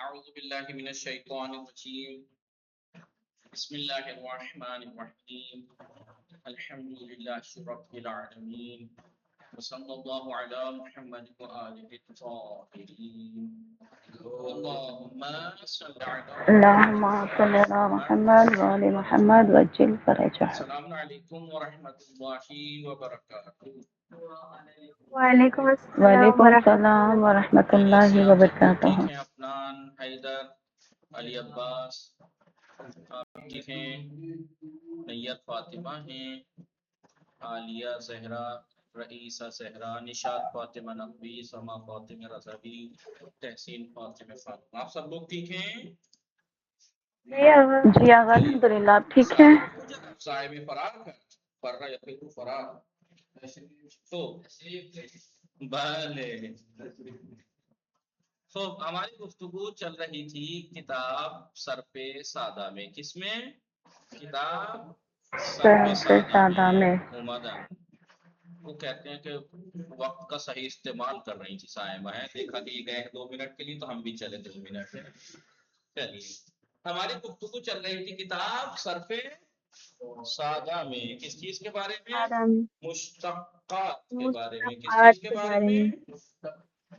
اعوذ باللہ من الشیطان الرجیم بسم اللہ الرحمن الرحیم الحمد للہ رب العالمین وصلی اللہ علی محمد وآلہ الطاہرین اللہم صل علی اللهم صل على محمد وآل محمد وعجل فرجهم. السلام علیکم ورحمۃ اللہ وبرکاتہ. وعلیکم السلام وعلیکم ورحمۃ السلام ورحمۃ اللہ وبرکاتہ. ٹھیک ہیں افنان، حیدر، علی عباس، آپ ٹھیک ہیں؟ نیت فاطمہ ہیں، عالیہ زہرا، رئیسہ زہرا، نشاط فاطمہ نقوی، سما فاطمہ رضوی، تحسین فاطمہ فاطمہ، آپ سب لوگ ٹھیک ہیں؟ جی آغا الحمدللہ آپ ٹھیک ہیں؟ صاحب فرار فرہ یقین فرار تو بھلے. تو ہماری گفتگو چل رہی تھی کتاب سرپ سادہ میں. کس میں؟ کتاب سرپ سادہ میں. وہ کہتے ہیں کہ وقت کا صحیح استعمال کر رہی تھی صاحبہ ہے. دیکھا کہ یہ گئے 2 منٹ کے لیے تو ہم بھی چلے 2 منٹ. چلیے ہماری گفتگو چل رہی تھی کتاب سرپ سادہ میں. کس چیز کے بارے میں؟ مشتقات کے بارے میں. کس چیز کے بارے میں؟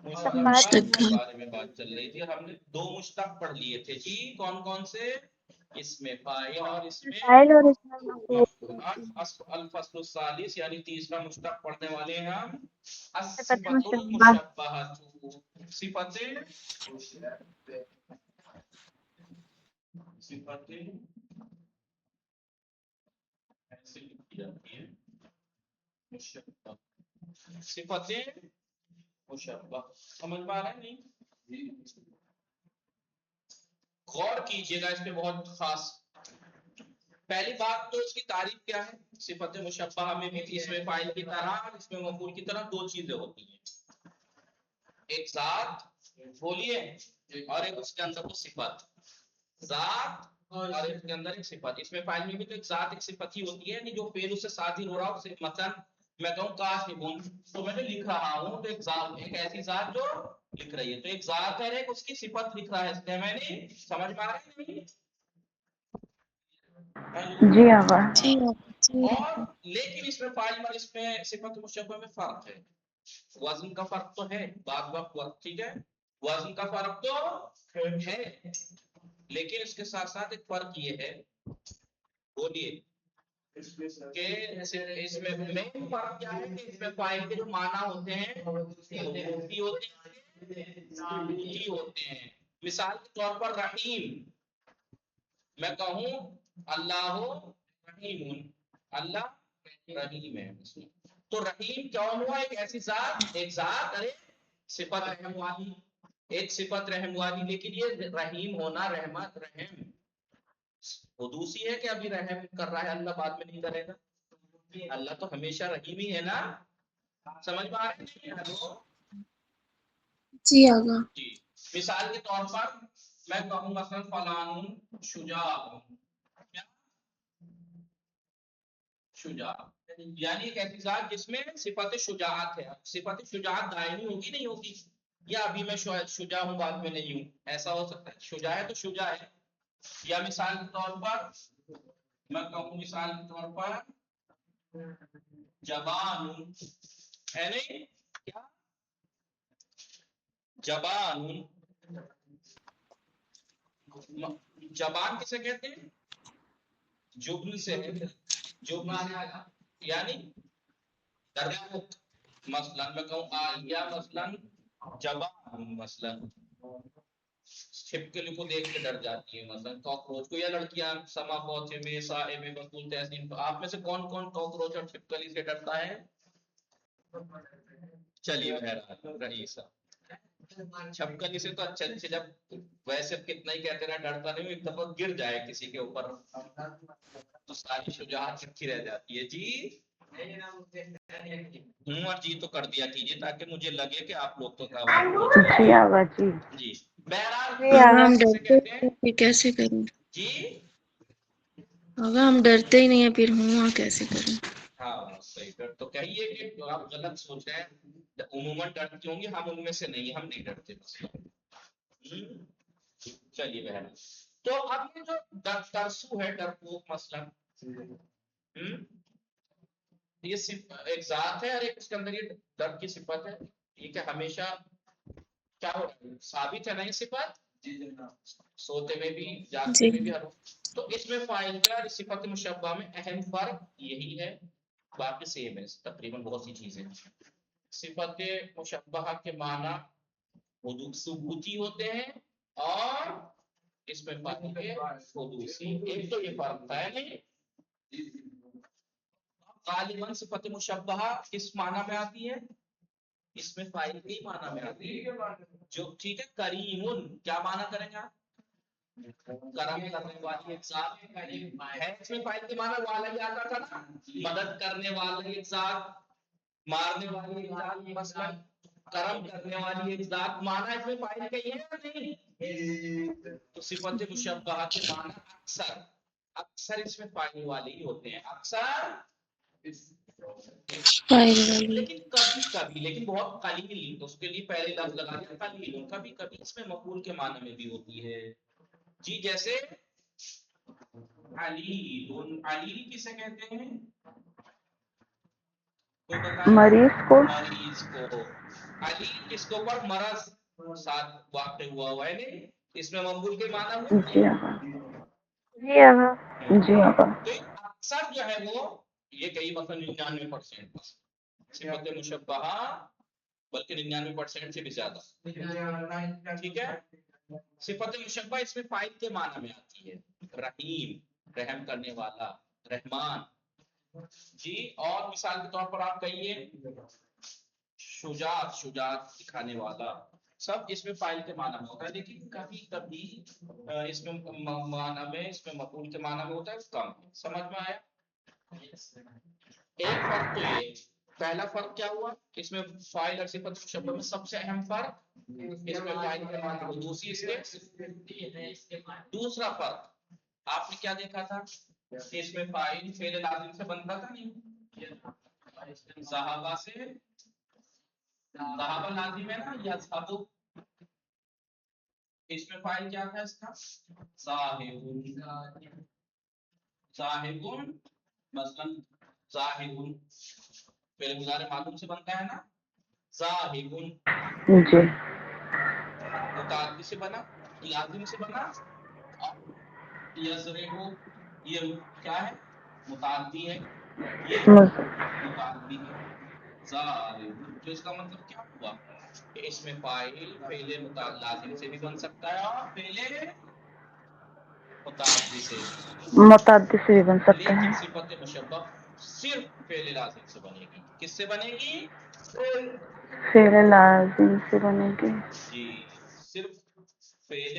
مشتقات کے بارے میں بات چل رہی تھی. ہم نے 2 مشتق پڑھ لیے تھے جی. کون کون سے؟ اس میں فاعل اور اس میں مفعول. الفصل الثالث یعنی تیسرا مشتق پڑھنے والے ہیں ہم. الصفۃ المشبہہ. صفت ایسے لکھی جاتی ہے مشبہ. صفت مشبہ سمجھ میں آ رہا ہے نہیں؟ غور کیجئے گا اس پہ بہت خاص. پہلی بات تو اس کی تعریف کیا ہے؟ صفت مشبہ میں بھی اس میں فاعل کی طرح اور اس میں مفعول کی طرح 2 چیزیں ہوتی ہیں. ایک ذات بولیے اور ایک اس کے اندر وہ صفت. ذات اور اس کے اندر ایک صفت. اس میں فاعل میں بھی تو ایک ذات ایک صفت ہی ہوتی ہے. یعنی جو فعل اس سے صادر ہو رہا ہو. مثلا میں کہوں کاشفون تو میں نے لکھ رہا ہوں تو ایک ذات، ایک ایسی ذات جو لکھ رہی ہے. تو ایک ذات ہے ایک اس کی صفت لکھ رہا ہے. اس میں میں نے سمجھ میں آ رہا ہے نہیں؟ جی آغا. اور لیکن اس میں فاعل اور اس میں صفت مشبہ میں فرق ہے. وزن کا فرق تو ہے بعض وقت. ٹھیک ہے وزن کا فرق تو ہے لیکن اس کے ساتھ ساتھ ایک فرق یہ ہے بولیے کہ اس میں مین فرق کیا ہے کہ اس میں فاعل کے جو معنی ہوتے ہیں مفتی ہوتے ہیں. مثال کے طور پر رحیم میں کہوں اللہ رحیم، اللہ رحیم ہے. تو رحیم کیا ہوا؟ ایک ایسی ذات، ایک ذات ارے صفت رحم والی، ایک صفت رحم والی. لیکن یہ رحیم ہونا رحمت رحم حدوثی ہے کہ ابھی رحم کر رہا ہے اللہ بعد میں نہیں کرے گا. اللہ تو ہمیشہ رحیم ہی ہے نا. سمجھ میں آ رہی ہے؟ جی آغا. جی مثال کے طور پر میں کہوں مثلا فلان شجاع، شجاع یعنی ایک ایسی ذات جس میں صفت شجاعت ہے. صفت شجاعت دائمی ہوگی نہیں ہوگی؟ یا ابھی میں شجاع ہوں بعد میں نہیں ہوں، ایسا ہو سکتا ہے؟ شجاع ہے تو شجاع ہے. یا مثال کے طور پر میں کہوں مثال کے طور پر جبان ہے نہیں کیا؟ جبان. جبان کسے کہتے ہیں؟ جبن سے ہے. جبن یعنی درمک. مثلا میں کہوں آیا مثلا جبان، مثلا چھپکلی کو دیکھ کے ڈر جاتی ہے. مثلا کاکروچ کو. یا لڑکیاں سما پوچھے میں سائے میں بطول تحسین. تو آپ میں سے کون کون کاکروچ اور چھپکلی سے ڈرتا ہے؟ چلیے بہرحال رئیسا چھپکلی سے تو اچھا جب ویسے کتنا ہی کہتے رہا ڈرتا نہیں. ایک دفعہ گر جائے کسی کے اوپر تو ساری شجاعت رکھی رہ جاتی ہے. جی ہوں اور جی تو کر دیا کیجیے تاکہ مجھے لگے کہ آپ لوگ تو جی آغا. جی جی بہرحال آغا ہم کسے ڈرتے کہتے ہیں؟ ہیں کیسے کریں؟ جی آغا ہم ڈرتے ہی نہیں ہیں پھر ہوں کیسے کریں؟ ہاں صحیح. ڈر تو کہیے کہ آپ غلط سوچ رہے ہیں. عموماً ڈرتی ہوں گی، ہم ان میں سے نہیں، ہم نہیں ڈرتے. چلیے بہن، تو اب یہ جو ترسو ہے، ڈرپوک مثلا، یہ ایک ذات ہے اور ایک اس کے اندر یہ ڈر کی صفت ہے، یہ کہ ہمیشہ کیا ہو ثابت ہے نا یہ صفت، سوتے میں بھی جاگتے جی میں بھی ہر وقت۔ تو اس میں فاعل کا اور صفت مشبہ میں اہم فرق یہی ہے، باقی سیم ہے تقریباً بہت سی چیزیں۔ صفت مشبہ کے معنی ثبوتی ہوتے ہیں اور اس میں فاعل کے حدوثی، ایک تو یہ فرق ہے نہیں۔ غالباً صفت مشبہ کس معنی میں آتی ہے؟ اس میں فاعل کے معنی میں آتی ہے، جو ٹھیک ہے۔ کریم کیا معنی کریں گے آپ؟ کرم کرنے والی ایک ذات ہے، اس میں فاعل کے معنی والا ہی آتا تھا نا، مدد کرنے والی ایک ذات، مارنے والی ایک ذات، مثلا کرم کرنے والی ایک ذات، معنی اس میں فاعل کا ہی ہے یا نہیں؟ تو صفت مشبہ کے معنی اکثر اس میں فاعل والے ہی ہوتے ہیں، اکثر، فائل والی، لیکن کبھی کبھی، لیکن بہت قلیل، اس کے لیے پہلے لفظ لگا دیا قلیل، کبھی کبھی اس میں مفعول کے معنی میں بھی ہوتی ہے۔ جی جیسے علی، علی کسے کہتے ہیں؟ کوئی بتائے؟ مریض کو، مریض کو۔ علی جس کے اوپر مرض ساتھ واقع ہوا ہے نہیں، اس میں مفعول کے معنی ہوئے جی نہیں؟ آقا، جی آقا، جی آقا، تو اکثر جو ہے وہ یہ کئی مثلا 99% صفت مشبہ، بلکہ 99% سے بھی زیادہ، ٹھیک ہے۔ صفت مشبہ اس میں فاعل کے معنی میں آتی ہے، رحیم رحم کرنے والا، رحمان، جی۔ اور مثال کے طور پر آپ کہیے شجاعت، شجاعت دکھانے والا، سب اس میں فاعل کے معنی میں ہوتا ہے، لیکن کبھی کبھی اس میں معنی میں، اس میں مفعول کے معنی میں ہوتا ہے، کم۔ سمجھ میں آیا؟ ایک فرق تو یہ، پہلا فرق کیا ہوا، اس میں فاعل اور صفت مشبہ میں سب سے اہم فرق اس میں فاعل کے معنی حدوثی، اس کے دوسرا فرق آپ نے کیا دیکھا تھا، اس میں فاعل فعل لازم سے بنتا تھا نہیں، صحابہ سے، صحابہ لازم ہے نا، یا صحابہ، اس میں فاعل کیا تھا اس کا، صاحب، صاحب، مثلا صاحب فعل مضارع معلوم سے بنتا ہے نا، صاحب، جی، متعدی سے بنا، لازم سے بنا، یضرب یہ کیا ہے، متعدی ہے، یہ متعدی ہے، ضارب، تو اس کا مطلب کیا ہوا کہ اس میں فاعل فعل لازم سے بھی بن سکتا ہے اور فعل متعدی سے بھی، متعدد سے بھی بن سکتا لیکن ہے، صفت مشبہ صرف فعل لازم سے بنے گی۔ کس سے بنے گی؟ فعل لازم سے بنے گی، جی، صرف فعل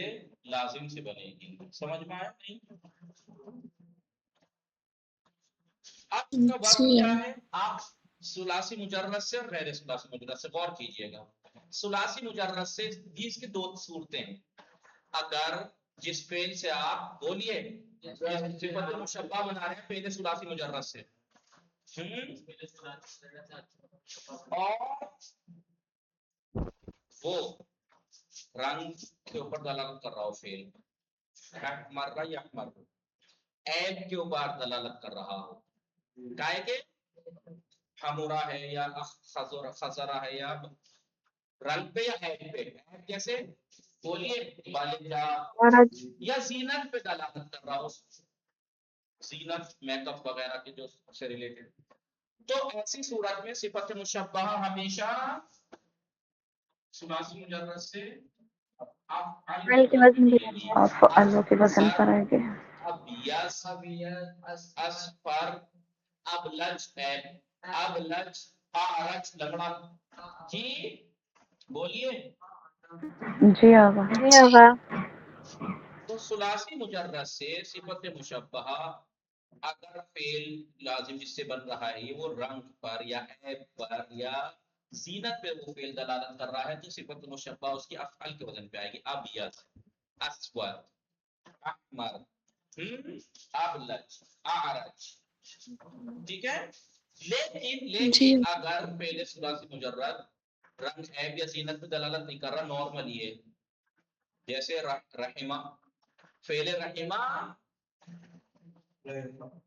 لازم سے بنے گی۔ سمجھ میں آیا نہیں؟ اب اس کا جی فرق کیا ہے، آپ ثلاثی مجرد سے اور غیر ثلاثی مجرد سے غور کیجئے گا۔ ثلاثی مجرد سے بھی اس کی دو صورتیں ہیں، اگر جس فعل سے آپ بولیے صفت مشبہ بنا رہے ہیں فعل ثلاثی مجرد سے، اور وہ رنگ کے اوپر دلالت کر رہا ہو، فعل مرہ یا مر، عیب کے اوپر دلالت کر رہا ہو، کائے کہ حمورا ہے یا خزرہ ہے، یا رنگ پہ یا عیب پہ، عیب جیسے بولیے بالجا، یا زینت پہ دلالت کر رہا ہو، زینت میک اپ وغیرہ کے جو سے ریلیٹڈ، تو ایسی صورت میں صفت مشبہ ہمیشہ ثلاثی مجرد سے فعل کے وزن بھی افعال کے وزن پر آئے گی، ابیض، اصفر، ابلج، ابلج، اعرج، لنگڑا، جی بولیے۔ جی آقا، تو ثلاثی مجرد سے صفت مشبہ اگر فعل لازم جس سے بن رہا ہے وہ رنگ پر یا عیب پر یا زینت پہ وہ فعل دلالت کر رہا ہے تو صفت مشبہ اس کی افعال کے وزن پہ آئے گی، ابیض، اسود، احمر، ابلج، اعرج، ٹھیک ہے۔ جی لیکن اگر پہلے ثلاثی مجرد رنگ عیب یا زینت پہ دلالت نہیں کر رہا، نارمل یہ جیسے رحمہ، فعل رحمہ،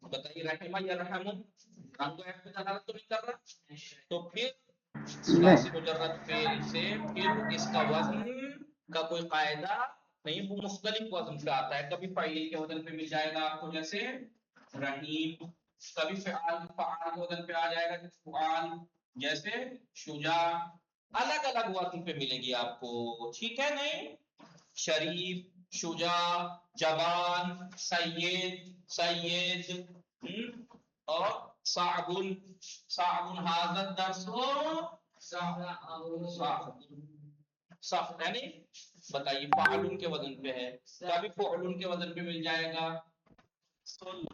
بتائیے رحمہ یا رحم، رنگ کو ایپ پہ دلالت تو نہیں کر رہا، تو پھر ثلاثی مجرد فعل سے پھر اس کا وزن کا کوئی قاعدہ نہیں، وہ مختلف وزن پہ آتا ہے، کبھی فعیل کے وزن پہ مل جائے گا آپ کو جیسے رحیم، کبھی فعال کے وزن پہ آ جائے گا فعال جیسے شجاع، الگ الگ وزن پہ ملے گی آپ کو، ٹھیک ہے نہیں؟ شریف، شجاع، جوان، سید اور صعب، هذا الدرس صعب، یعنی بتائیے فعل کے وزن پہ ہے، کبھی فعل کے وزن پہ مل جائے گا صلب،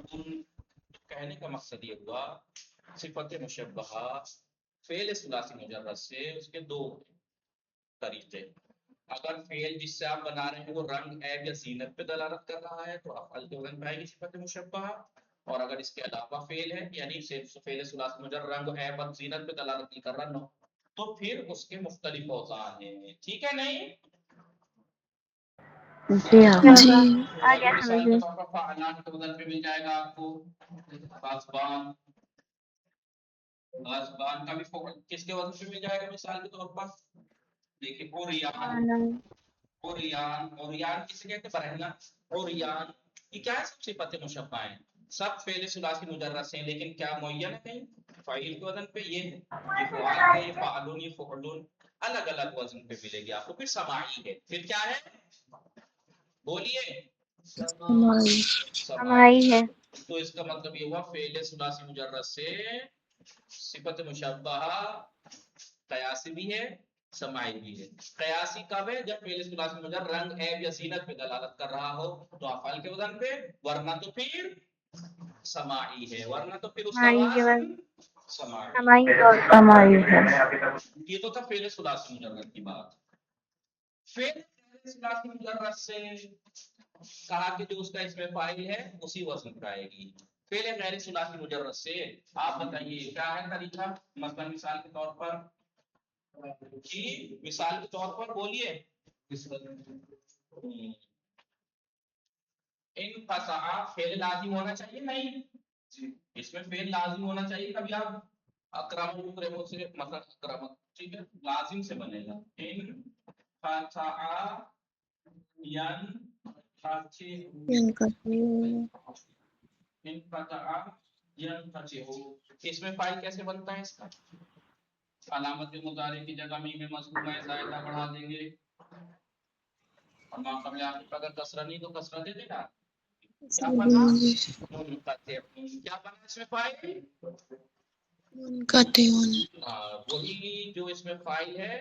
کہنے کا مقصد یہ ہوا صفت مشبہہ فعل ثلاثی مجرد سے اس کے دو طریقے، اگر فعل جس سے آپ بنا رہے ہیں وہ رنگ عیب یا زینت پہ دلالت کر رہا ہے تو افعل کے وزن پہ آئے گی صفت مشبہہ، اور اگر اس کے علاوہ فعل ہے یعنی صرف فعل ثلاثی مجرد رنگ عیب اور زینت پہ دلالت نہیں کر رہا تو پھر اس کے مختلف اوزان ہیں، ٹھیک ہے نہیں؟ جی ہاں جی آگے مثال کے طور پر فعلان کے وزن پہ مل جائے گا آپ کو غضبان، غضبان کا بھی کس کے وزن پہ مل جائے گا مثال کے طور پر دیکھیں اوریان، اوریان کسے کہتے ہیں برہنہ، اوریان یہ کیا ہے؟ سب صفت مشبہ ہیں، سب فعل ثلاثی مجرد سے ہیں لیکن کیا معین ہے کہیں فاعل کے وزن پہ یہ فعال ہے، یہ فعلون، یہ فعلون، الگ الگ وزن پہ ملے گی آپ کو، پھر سماعی ہے، پھر کیا ہے بولیے ہماری ہماری ہے، تو اس کا مطلب یہ ہوا فعل ثلاثی مجرد سے صفت مشبہ قیاسی بھی ہے سماعی بھی ہے، قیاسی کب ہے؟ جب فعل ثلاثی مجرد رنگ عیب یا زینت پہ دلالت کر رہا ہو تو افعال کے وزن پہ، ورنہ تو پھر سماعی ہے، ورنہ تو پھر اس کا ہماری کے بعد وزن سماعی، ہماری ہے، یہ تو تھا فعل ثلاثی مجرد کی بات، فعل ثلاثی مجرد سے کہا کہ جو اس کا اس میں فاعل ہے اسی وزن پہ آئے گی، فعل غیر ثلاثی مجرد سے آپ بتائیے کیا ہے طریقہ، مثلا مثال کے طور پر جی مثال کے طور پر بولیے انقطع فعل لازم ہونا چاہیے نہیں، اس میں فعل لازم ہونا چاہیے، کبھی آپ اکرم یکرم سے مثلا اکرم ٹھیک ہے لازم سے بنے گا، انقطع اس میں فاعل کیسے بنتا ہے اس کا؟ علامت مضارع کی جگہ میم مضمومہ زائدہ بڑھا دیں گے اور ما قبل آخر اگر کسرہ نہیں تو کسرہ دے دے گا، کیا بنا منقطع، کیا بنا اس میں فاعل منقطع، وہی جو اس میں فاعل ہے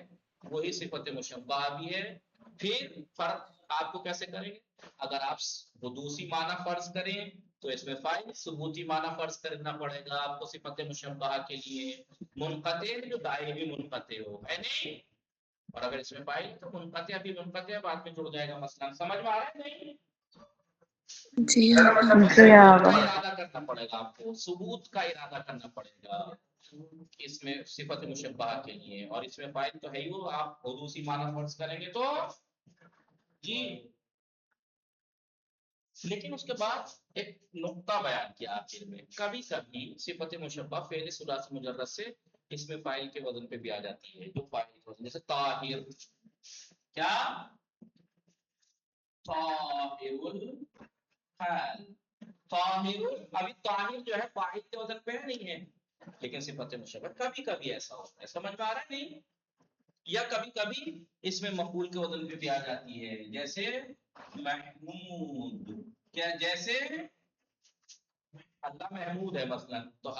وہی صفت مشبہ بھی ہے، پھر فرق آپ کو کیسے کریں گے، اگر آپ حدوثی معنی فرض کریں تو اس میں فاعل، ثبوتی معنی فرض کرنا پڑے گا آپ کو صفت مشبہ کے لیے، منقطع جو دائمی منقطع ہو ہے نہیں، اور اگر اس میں فاعل تو منقطع بھی منقطع بعد میں جڑ جائے گا، مثلا سمجھ میں آ رہا ہے نہیں؟ جی ہاں جی ثبوت کا ہاں ارادہ کرنا پڑے گا آپ کو، ثبوت کا ارادہ کرنا پڑے گا اس میں صفت مشبہ کے لیے، اور اس میں فاعل تو ہے ہی وہ، آپ حدوثی معنی فرض کریں گے تو جی، لیکن اس کے بعد ایک نقطہ بیان کیا آخر میں، کبھی کبھی صفت مشبہ فعل ثلاثی مجرد سے اس میں فاعل کے وزن پہ بھی آ جاتی ہے، جو فاعل کے وزن جیسے طاہر، کیا طاہر الحال، طاہر، ابھی طاہر جو ہے فاعل کے وزن پہ نہیں ہے لیکن صفت مشبہ، کبھی کبھی ایسا ہوتا ہے، سمجھ میں آ رہا ہے نہیں؟ یا کبھی کبھی اس میں مفعول کے وزن پہ بھی آ جاتی ہے، جیسے محمود، کیا جیسے اللہ محمود ہے مثلا، تو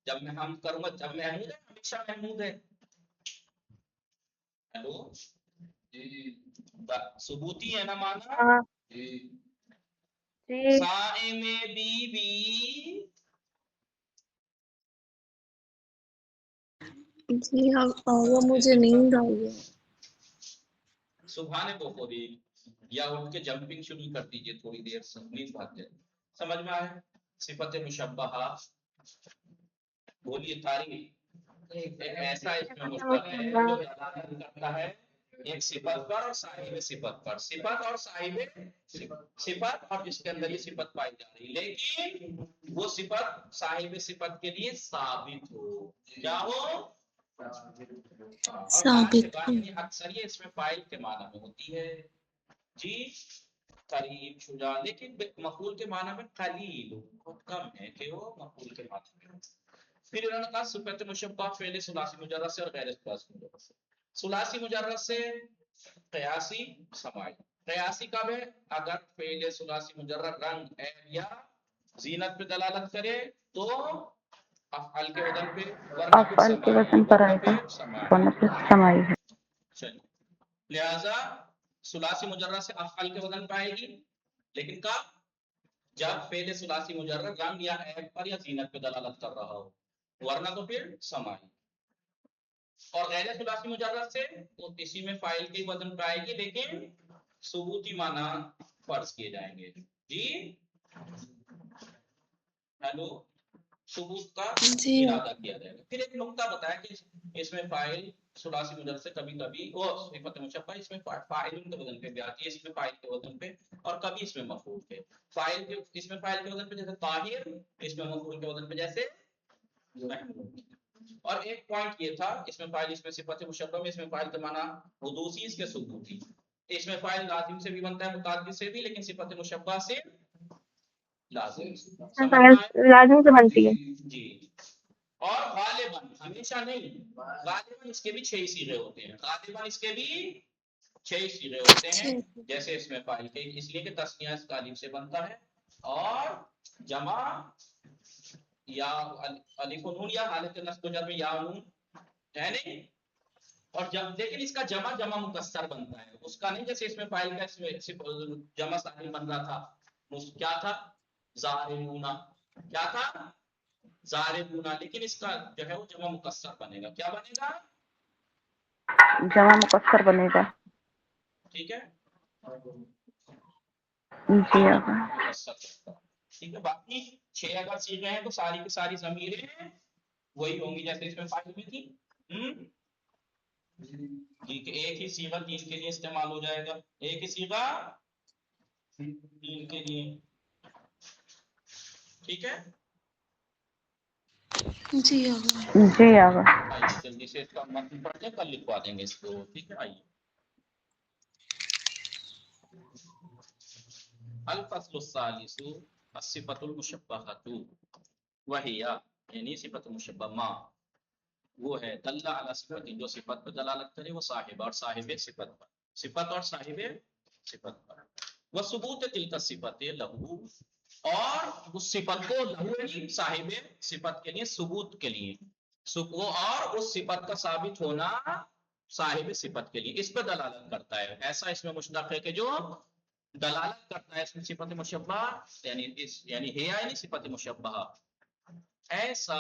جب میں ہم کروں گا جب محمود ہے ہمیشہ محمود ہے، ہیلو جی ثبوتی ہے نا مانا جی، جی صائم بی بی جی وہ مجھے نیند آئی ہے، سبحان بخوری یا اٹھ کے جمپنگ شروع کر دیجئے تھوڑی دیر سے، نیند بھاگ جائے، سمجھ میں آئے؟ صفت مشبہہ بولیے تاریخ ایک ایسا اس میں مشتق ہے جو دلالت کرتا ہے ایک صفت پر اور صاحب صفت پر، صفت اور صاحب صفت اور جس کے اندر یہ صفت پائی جا رہی، لیکن وہ صفت صاحب صفت کے لیے ثابت ہو، کیا ہو؟ اور ثابت ہو۔ یعنی اکثر یہ اس میں فاعل کے معنی میں ہوتی ہے جی، قریب شجاع، لیکن مفعول کے معنی میں قلیل بہت کم ہے کہ وہ مفعول کے معنی میں۔ پھر انہوں نے کہا صفت مشبہ فعل ثلاثی مجرد سے اور غیر ثلاثی مجرد سے۔ ثلاثی مجرد سے قیاسی سماعی، قیاسی کب ہے؟ اگر فعل ثلاثی مجرد رنگ عیب یا زینت پہ دلالت کرے تو افعال کے وزن پہ، ورنہ پھر افعال کے سماعی، وزن پر ورنہ آئے گا، پھر سماعی۔ ورنہ پھر سماعی ہے۔ چلیے، لہذا ثلاثی مجرد سے افعال کے وزن پہ آئے گی، لیکن کب؟ جب فعل ثلاثی مجرد رنگ یا عیب پر یا زینت پہ دلالت کر رہا ہو، ورنہ تو پھر سماعی۔ اور غیر ثلاثی مجرد سے تو اسی میں فاعل کے وزن پہ آئے گی، لیکن ثبوتی معنی فرض کیے جائیں گے جی، ہیلو، ثبوت کا جی ارادہ کیا جائے گا۔ پھر ایک نقطہ بتایا کہ اس میں فاعل ثلاثی مجرد سے کبھی کبھی وہ صفت مشبہ اس میں فاعل کے وزن پہ بھی آتی ہے، اس میں فاعل کے وزن پہ، اور کبھی اس میں مفعول کے، فاعل کے اس میں فاعل کے وزن پہ جیسے طاہر، اس میں مفعول کے وزن پہ جیسے محمود۔ اور ایک پوائنٹ یہ تھا، اس میں فاعل، اس میں صفت مشبہ میں، اس میں فاعل کے معنی حدوثی، اس کے ثبوتی۔ اس میں فاعل لازم سے بھی بنتا ہے، متعدی سے بھی، لیکن صفت مشبہ سے لازم، سمجھ میں آیا؟ لازم سے بنتی ہے۔ جی، اور غالباً ہمیشہ نہیں، غالباً اس کے بھی 6 صیغے ہوتے ہیں، غالباً اس کے بھی 6 صیغے ہوتے ہیں، جیسے اس میں فاعل کے، اس لیے کہ تثنیہ اس کا الف سے بنتا ہے، اور جمع یا الف و نون یا حالت نصب و جر میں یا نون ہے نہیں، اور جب لیکن اس کا جمع جمع مکسر بنتا ہے، اس کا نہیں جیسے اس میں فاعل کا اس میں جمع سالم بن رہا تھا، کیا تھا؟ ضاربون، کیا تھا؟ ضاربون، لیکن اس کا جو ہے وہ جمع مکسر بنے گا، کیا بنے گا؟ جمع مکسر بنے گا۔ ٹھیک ہے جی آقا۔ مکسر، ٹھیک ہے۔ باقی 6 اگر صیغے ہیں تو ساری کی ساری ضمیریں وہی ہوں گی جیسے اس میں فاعل میں تھی، جی، کہ ایک ہی صیغہ 3 کے لیے استعمال ہو جائے گا، ایک ہی صیغہ 3 کے لیے، ٹھیک ہے۔ جی آقا۔ جی آقا۔ آئیے جلدی سے اس کا متن پڑھتے ہیں، کل لکھوا دیں گے اس کو، ٹھیک ہے۔ آئیے الفصل الثالث الصفۃ المشبہۃ وہی، یعنی صفت مشبہ ما وہ ہے دل علی صفت، جو صفت پر دلالت کرے، وہ صاحب اور صاحب صفت پر، صفت اور صاحب صفت پر، وہ ثبوت تلک صفت لہو، اور اس صفت کو لہو یعنی صاحب صفت کے لیے، ثبوت کے لیے، وہ اور اس صفت کا ثابت ہونا صاحب صفت کے لیے، اس پہ دلالت کرتا ہے، ایسا اس میں مشتق ہے کہ جو دلالت کرتا ہے اس میں صفت مشبہ، یعنی ہے یعنی صفت مشبہ، ایسا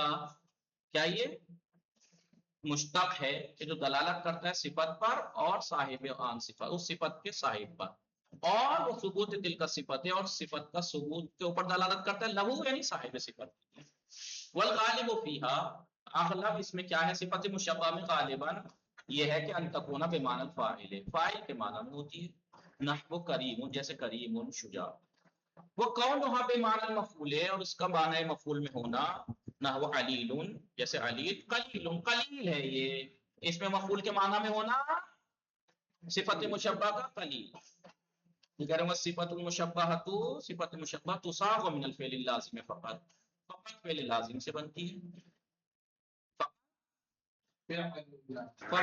کیا یہ مشتق ہے کہ جو دلالت کرتا ہے صفت پر اور صاحب آن صفت، اس صفت کے صاحب پر، اور وہ ثبوت دل کا صفت ہے، اور صفت کا ثبوت کے اوپر دلالت کرتا ہے، لہو یعنی صاحب صفت۔ والغالب فیہا، اغلب اس میں کیا ہے صفت مشبہ میں؟ غالباً یہ ہے کہ ان تکون بمعنی الفاعل، فاعل کے معنی میں ہوتی ہے، نحو کریم، جیسے کریم شجاع، وہ کون وہاں پہ معنی المفعول ہے، اور اس کا معنی مفعول میں ہونا، نحو علیل، جیسے علیل، قلیل، قلیل ہے یہ، اس میں مفعول کے معنی میں ہونا صفت مشبہ کا قلیل، اگر وہ صفت المشبہ تو صفت مشبہ تصاغ من الفعل اللازم فقط، فقط فعل لازم سے بنتی ہے،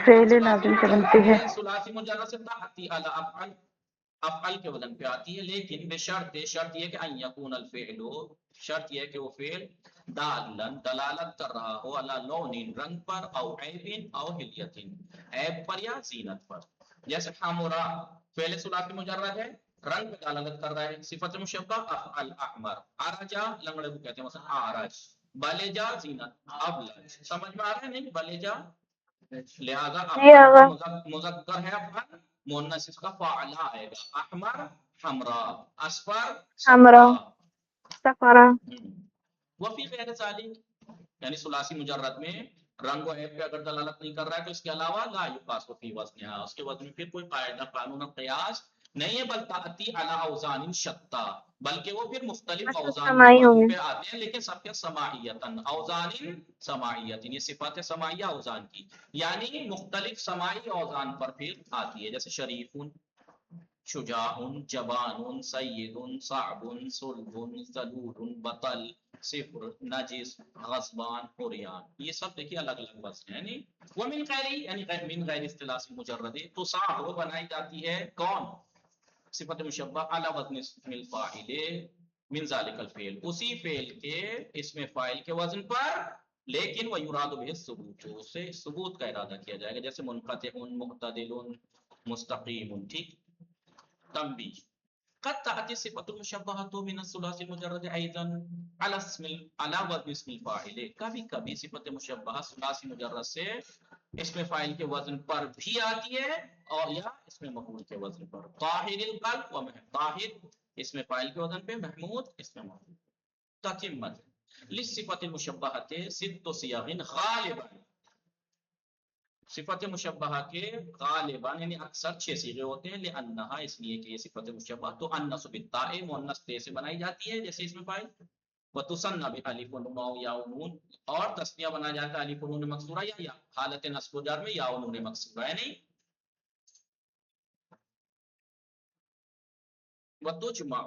فعل لازم سے بنتی ہے، ثلاثی مجرد سے تحتی علی افعل، افعل کے وزن پہ آتی ہے، لیکن بشرط، شرط یہ کہ ان یکون الفعل، شرط یہ کہ وہ فعل دالن دلالت کر رہا ہو علی لون، رنگ پر، او عیب او حلیت، عیب پر یا زینت پر، جیسے حمرا فعل ثلاثی مجرد ہے، رنگ پہ دلالت کر رہا ہے، صفت مشبہ افعل احمر، ارجا لنگڑے کو کہتے ہیں مثلا آرج، بلجا زینت ابلج، سمجھ میں آ رہا ہے نہیں؟ بلجا، لہذا جی آقا۔ مذکر ہے افعل، مؤنث اس کا فاعلہ آئے گا، احمر حمرا، اصفر ہمرا، صفرا، سفرا، وفی غیر ذالک، یعنی ثلاثی مجرد میں رنگ و عیب پہ اگر دلالت نہیں کر رہا ہے تو اس کے علاوہ لا یقاس فی وزنھا، اس کے وزن میں پھر کوئی قاعدہ قانون قیاس نہیں ہے، بل تاتی علی اوزان شتى، بلکہ وہ پھر مختلف اچھا اوزان کے سماعی ہوں وزن گے. پہ آتے ہیں، لیکن سب کے سماعیتاً، اوزان سماعیتاً، یہ صفات سماعیہ اوزان کی، یعنی مختلف سماعی اوزان پر پھر آتی ہے، جیسے شریف، شجاع، جبان، سید، صعب، صلب، ذلول، بطل، صفر، نجس، غصبان، قریان، یہ سب دیکھیے الگ الگ وزن ہیں. یعنی ومن غیر، یعنی من غیر اصطلاح مجرد، تو صاحب وہ بنائی جاتی ہے کون؟ صفت مشبہ علی وزن اسم الفاعل من ذالک الفعل، اسی فعل کے اسم فاعل کے وزن پر، لیکن وہ یراد به الثبوت، اس سے ثبوت کا ارادہ کیا جائے گا، جیسے منقطع، معتدل، مستقیم. ٹھیک. تنبیہ، قد تأتي صفة المشبہة من الثلاثی المجرد ایضا على وزن اسم الفاعل، کبھی کبھی صفت مشبہہ ثلاثی مجرد سے اسم فاعل کے وزن پر بھی آتی ہے، اور یا اسم مفعول کے وزن پر. طاہر القلب و طاہر اسم فاعل کے وزن پہ، محمود اسم مفعول. تتمت للصفة المشبہة ست صیغ غالبا، صفت مشبہہ کے غالباً یعنی اکثر 6 صیغے ہوتے ہیں، لأنہا اس لیے کہ یہ صفت مشبہہ تو انس بالتاء مؤنث تے سے بنائی جاتی ہے، جیسے اس میں فاعل، وتثنى بالف و نون یا نون، اور تثنیہ بنا جاتا ہے الف و نون مکسورہ یا حالت نصب و جر میں یا نون مکسورہ ہے نہیں. وتجمع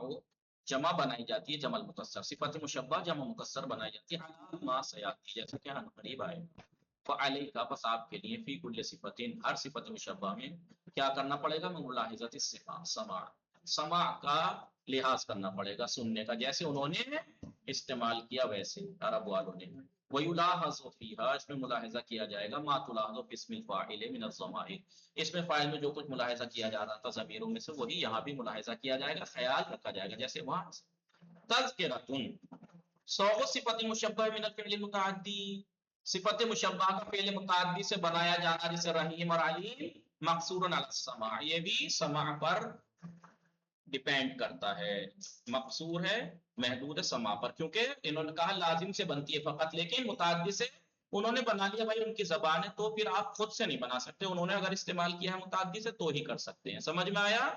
جمع بنائی جاتی ہے، جمع مکسر، صفت مشبہہ جمع مکسر بنائی جاتی ہے، علی ما سیاتی، جیسا کہ ہم قریب آئے. فعلیک، بس آپ کے لیے، فی کل صفت، ہر صفت مشبہ میں کیا کرنا پڑے گا؟ ملاحظت السماع، سماع کا لحاظ کرنا پڑے گا، سننے کا، جیسے انہوں نے استعمال کیا ویسے عرب والوں نے. ویلاحظ فیہا، اس میں ملاحظہ کیا جائے گا، ما تلاحظ فی اسم الفاعل من الضمائر، اس میں فاعل میں جو کچھ ملاحظہ کیا جا رہا تھا ضمیروں میں سے، وہی یہاں بھی ملاحظہ کیا جائے گا، خیال رکھا جائے گا، جیسے وہاں تذکرۃ، صوغ صفت مشبہ من الفعل المتعدی، صفت مشبہ کا فعل متعدی سے بنایا جانا، جیسے رحیم اور علیم، مقصور علی السماع، یہ بھی سماع پر ڈیپینڈ کرتا ہے، مقصور ہے، محدود ہے سماع پر، کیونکہ انہوں نے کہا لازم سے بنتی ہے فقط، لیکن متعدی سے انہوں نے بنا لیا، بھائی ان کی زبان ہے تو پھر آپ خود سے نہیں بنا سکتے، انہوں نے اگر استعمال کیا ہے متعدی سے تو ہی کر سکتے ہیں. سمجھ میں آیا؟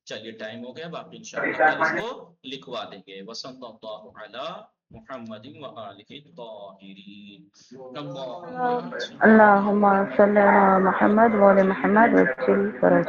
چلیے ٹائم ہو گیا، باقی انشاءاللہ کل اس کو لکھوا دیں گے. وصلی اللہ علی محمد و آلہ الطاہرین. اللهم صل على محمد وعلى محمد وسلم.